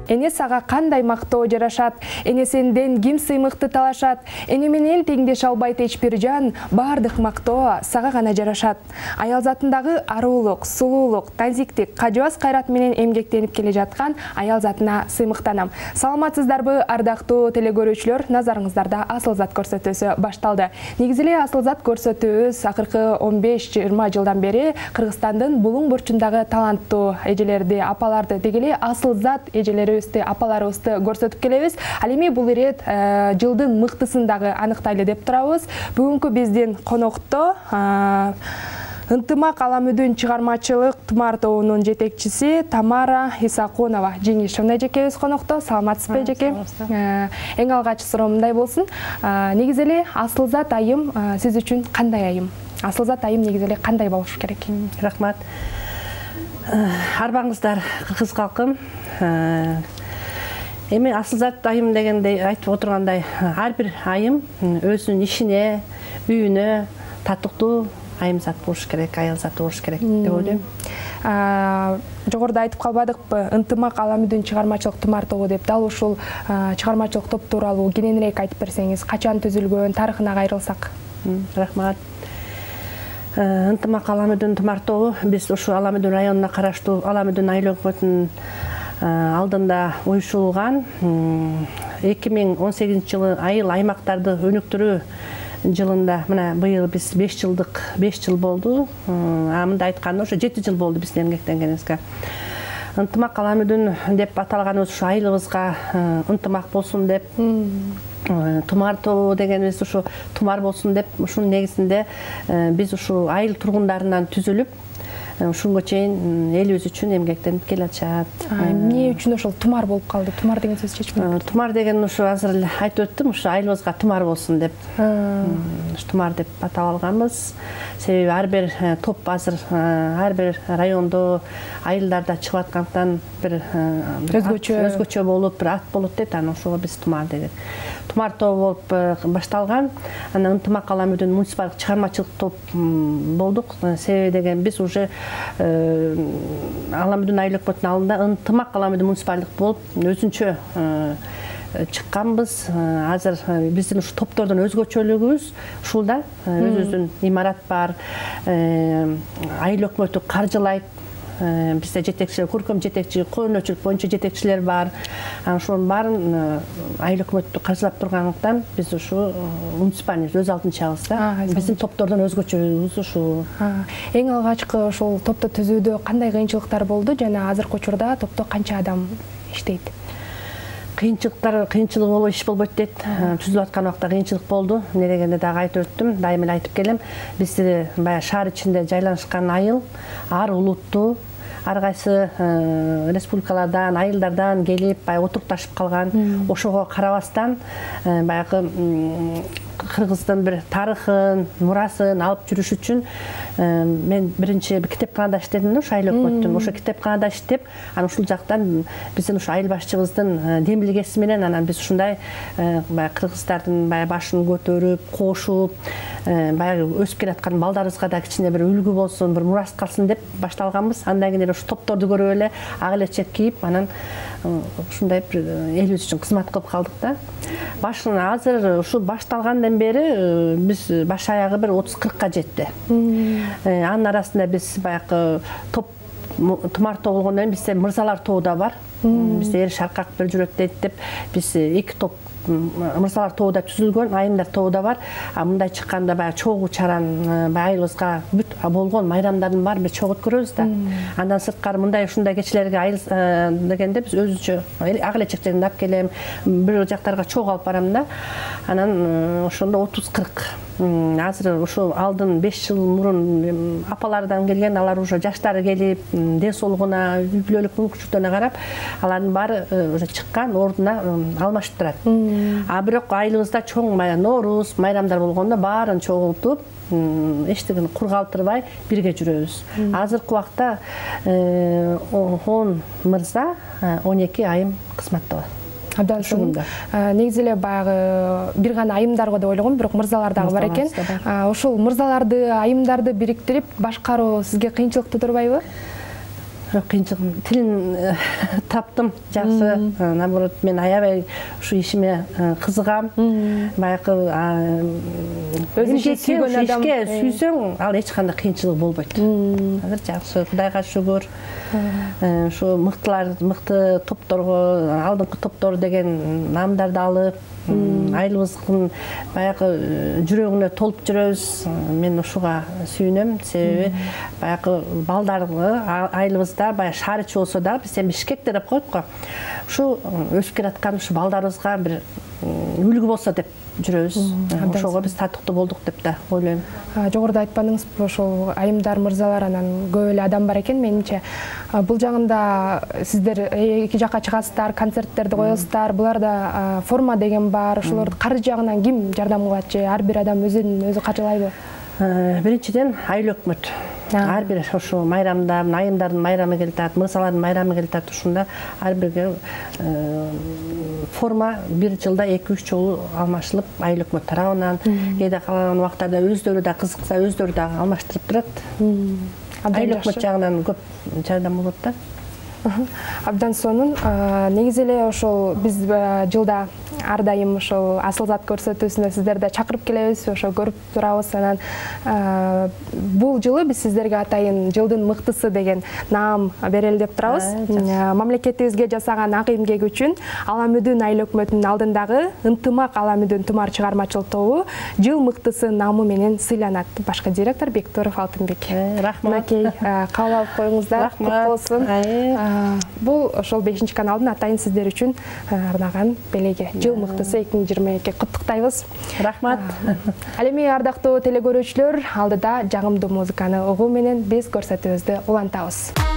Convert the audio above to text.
Эне сага кандай мактоо жарашат, эне сенден ким сыймыкты талашат, эне менен теңдеш албайт эч бир жан, бардык мактоо сага гана жарашат. Аял затындагы аруулук, сулуулук, тазиктик, кажыбас кайрат менен эмгектенип келе жаткан аял затына сыймыктанам. Саламатсыздарбы, ардактуу телекөрүүчүлөр, назарыңыздарда асыл зат көрсөтүүсү башталды. Негизи эле асыл зат көрсөтүүбүз акыркы 15-20 жылдан бери Кыргызстандын булуң бурчундагы таланттуу эжелерди, апаларды, дегеле асыл зат эжелерибизди, апаларыбызды көрсөтүп келебиз. Ал эми бул ирет жылдын мыктысын дагы аныктайлы деп турабыз. Бүгүнкү биздин конокто Ынтымак Аламүдүн чыгармачылык тумар тобунун жетекчиси Тамара Исакунова Жеңишевна эжекебиз конокто. Саламатсызбы эжеке? Эң алгач суроом мындай болсун. Негизи эле асыл зат айым сиз үчүн кандай айым? Асыл зат айым негизи эле кандай болуш керек? Рахмат. Арбаңыздар кыз калкым. Эми асыл зат айым дегендей айтып отургандай, ар бир айым өзүнүн ишине, үйүнө татыктуу айым зат болуш керек, аял зат болуш керек деп ойлойм. Жогоруда айтып калбадыкпы, Ынтымак Аламүдүн чыгармачылык тумар тобу деп, дал ушул чыгармачылык топ тууралуу кененирээк айтып берсеңиз, качан түзүлгөн, тарыхына кайрылсак. Рахмат. Ынтымак Аламүдүн тумар тобу биз ушу Аламүдүн районуна караштуу Аламүдүн айыл өкмөтүнүн алдында уюштурулган 2018 жылы айыл аймактарды өнүктүрүү жылында, мына быйыл биз 5 жыл болду. Мында айтканда ошо 7 жыл болду биздин эмгектенгенибизге. Ынтымак Аламүдүн деп аталганыбыз ушу айылыбызга ынтымак болсун деп, тумар тобу дегенибиз ушу тумар болсун деп, ушунун негизинде биз ушу айыл тургундарынан түзүлүп, ушунга чейин элибиз үчүн эмгектенип келатышат. Эмне үчүн ошол тумар болуп калды? Тумар деген сөз чечмек. Тумар деген ушу азыр эле айтып өттүм, ушу айылыбызга тумар болсун деп. Тумар деп атап алганбыз. Себеби ар бир топ азыр ар бир райондо, айылдарда чыгып аткандыктан бир өзгөчө болуп, бир ат болот дейт, анан ошого биз тумар дедик. Тумар тобу болуп башталган. Анан Ынтымак Аламүдүн муниципалдык чыгармачылык топ болдук. Себеби деген биз уже Аламүдүн айыл өкмөтүнүн алдында Ынтымак Аламүдүн муниципалдык болуп өзүнчө чыкканбыз. Азыр биздин ушу топтордон өзгөчөлүгүбүз ушулда. Өзүбүздүн имарат бар, айыл өкмөтү каржылайт. Бизде жетекчилер, көркөм жетекчи, көөнөчүлүк боюнча жетекчилер бар. Ошонун баарын айыл өкмөтү каржылап тургандыктан биз ушу муниципалдык өз алдынчабыз да. Биздин топтордон өзгөчөлүгүбүз ушул. Эң алгачкы ошол топто түзүүдө кандай кыйынчылыктар болду жана азыркы учурда топто канча адам иштейт? Кыйынчылык болбой иш болбойт дейт. Түзүлүп аткан убакта кыйынчылык болду. Эмне дегенде дагы айтып өттүм, дайыма эле айтып келем. Бизде баягы шаар ичинде жайланышкан айыл ар улуттуу, ар кайсы республикалардан, айылдардан келип, баягы отурукташып калган. Ошого карабастан баягы Кыргыздын бир тарыхын, мурасын алып жүрүш үчүн мен биринчи китепканада иштедим да, ушу айыл өкмөттүн. Ошо китепканада иштеп, анан ушул жактан биздин ушу айыл башчыбыздын демилгеси менен анан биз ушундай баягы кыргыздардын баягы башын көтөрүп, кошуп, баягы өсүп келаткан балдарыбызга да кичине бир үлгү болсун, бир мурас калсын деп башталганбыз. Андан кийин эле ушу топторду көрүп эле ак эле чек кийип, анан ушундай бир элибиз үчүн кызмат кылып калдык да. Башын азыр ушу башталгандан бери биз баш аягы бир 30-40ка жетти. Анын арасында биз баягы топ тумар тобу болгондон кийин бизде мырзалар тобу да бар. Бизде эр шаркак бир жүрөт дейт деп биз 2 топ мырзалар тобу да түзүлгөн, айымдар тобу да бар. Мындай чыкканда баягы чогуу чаран айылыбызга бүт болгон майрамдардын баарын биз чогуу өткөрөбүз да. Андан сырткары мындай ушундай кечелерге айыл дегенде биз өзүнчө ак эле чектеринде алып келем, бир жактарга чогуу алып барам да. Анан ошондо 30-40. Азыр ушу алдын 5 жыл мурун апалардан келген, алар уже жаштары келип, ден соолугуна, үй-бүлөлүк мүмкүнчүлүктөрүнө карап, алардын баары уже чыккан ордуна алмашып турат. Бирок айылыбызда чоң Норуз, майрамдар болгондо баарын чогултуп, эчтегени кур калтырбай бирге жүрөбүз. Азыркы убакта 10 мырза, 12 айым кызматта бар. Абдан сонун. Негизи эле баягы бир гана айымдарга деп ойлогом, бирок мырзалар дагы бар экен. Ошол мырзаларды, айымдарды бириктирип башкаруу сизге кыйынчылык тудурбайбы? кыйынчылык тилин таптым жакшы. Наоборот, мен аябай ушу ишиме кызыгам. Баягы өзүңчө сүйгөн адам сүйсөң, ал эч кандай кыйынчылык болбойт. Азыр жакшы, Кудайга шүгүр. Ушу мыкты топторго, алдыңкы топтор деген наамдарды алып, айылыбыздын баягы жүрөгүнө толуп жүрөбүз. Мен ушуга сүйүнөм, себеби баягы балдарга айылыбызда баягы шаар ичи болсо да, биз эми Бишкекте деп коет го. Ушу өсүп келаткан ушу балдарыбызга бир үлгү болсо деп жүрөбүз. Ошого биз татыктуу болдук деп да ойлойм. Жогоруда айтпадыңызбы, ошол айымдар, мырзалар анан көп эле адам бар экен менимче. Бул жагында сиздер эки жакка чыгасыздар, концерттерди коесуздар. Буларда форма деген бар. Ошолорду каржы жагынан ким жардам кылат же ар бир адам өзүн каржылайбы? Биринчиден айыл өкмөт. Ар бир ошо майрамда, айымдардын майрамы келатат, мырзалардын майрамы келатат, ушунда ар бирге форма бир жылда 2-3 жолу алмашылып, айыл өкмөт тарабынан, кээде калган убактарда өздөрү да кызыкса, өздөрү да алмаштырып турат. Айыл өкмөт жагынан көп жардам болот да. Абдан сонун. Негизи эле ошол биз жылда ар дайым ошол асыл зат көрсөтүүсүнө сиздерди чакырып келебиз, ошо көрүп турабыз. Анан бул жылы биз сиздерге атайын жылдын мыктысы деген наам берели деп турабыз. Мамлекетибизге жасаган ак эмгек үчүн Аламүдүн айыл өкмөтүнүн алдындагы Ынтымак Аламүдүн тумар чыгармачылык тобу жыл мыктысы наамы менен сыйланат. Башкы директор Бектуров Алтынбек. Рахмат. Кабыл алып коюңуздар. Рахмат. Бул ошол 5 каналдын атайын сиздер үчүн арнаган белеги. Жыл мыктысы 2022 куттуктайбыз. Рахмат. Ал эми ардактуу телекөрүүчүлөр, алдыда жагымдуу музыканы угуу менен биз көрсөтүүбүздү улантабыз.